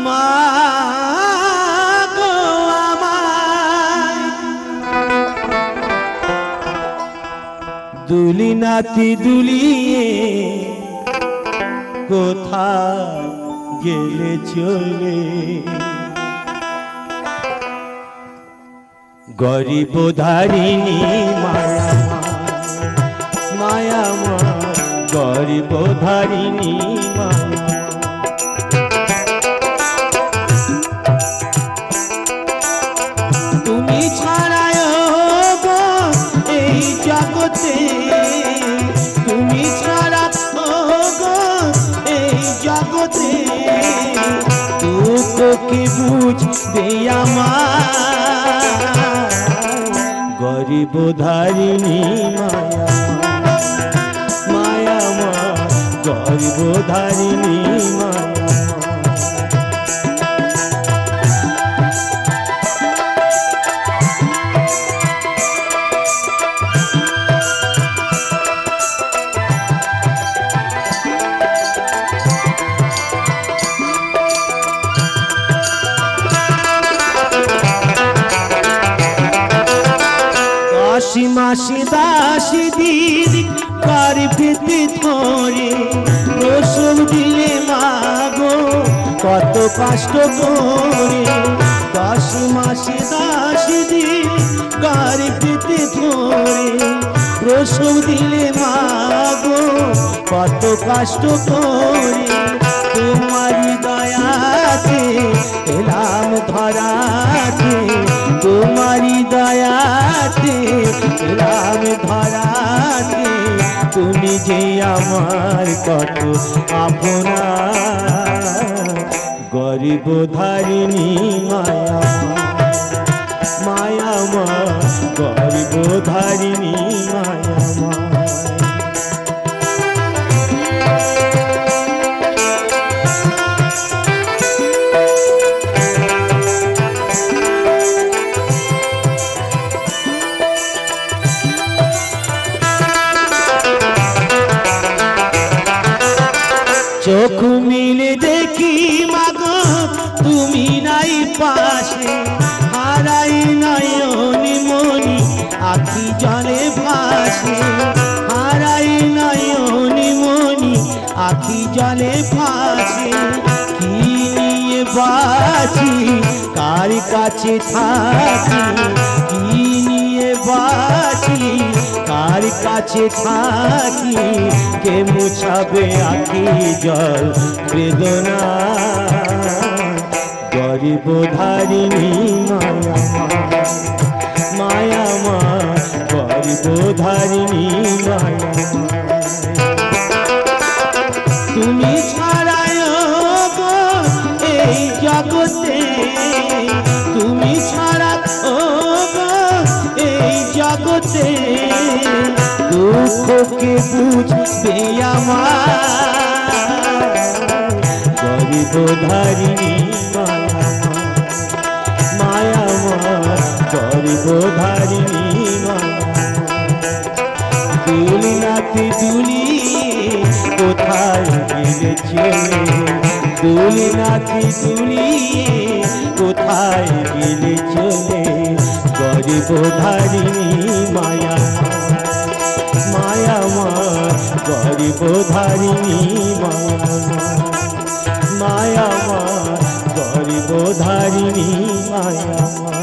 মা গো আমায় দুলি নাতি দুলিয়ে কোথায় গেলে চলে গরিব ধারিণী মায়া মায়া মা গরিব ধারিণী মায়া তুমি ছাড়ায় গো এই জগতে তুমি ছাড়া গো এই জগতে দুঃখ কি বুঝবে আমার গরিব ধারিণী মায়া মায়া মা গরিব ধারিণী মায়া দাসী মাসি দাসী দিদি গর্ভেতে ধরে প্রসব দিলে মাগো কত কষ্ট করে দাসী মাসি দাসী দিদি গর্ভেতে ধরে প্রসব দিলে মাগো কত কষ্ট করে তোমারি দয়াতে এলাম ধরাতে তোমারি দয়াতে এলাম ধরাতে তুমি যে আমার কত আপনা গরিব ধারিণী মায়া মায়া মা গরিব ধারিণী মায়া মা চোখ মিলে দেখি মাগো তুমি নাই পাশে হারাই নয়ন মনি আখি জলে ভাসে হারাই নয়ন মনি আখি জলে ভাসে কি নিয়ে বাঁচি কার কাছে থাকি কি নিয়ে বাঁচি কার কাছে থাকি কে মুছাবে আখি জল বেদনা গরিব ধারিণী মায়া মা গরিব ধারিণী মায়া তুমি ছাড়ায় গো এই জগতে তুমি ছাড়া গো এই জগতে দুঃখকে বুঝবে আমার গরিব ধারিণী মায়া মা গরিব ধারিণী দুলি নাতি দুলি কোথায় গেলে চলে দুলি নাতি দুলি কোথায় গেলে চলে গরিব ধারিণী মায়া মায়া মা গরিব ধারিণী মায়া মা গরিব ধারিণী মায়া মা।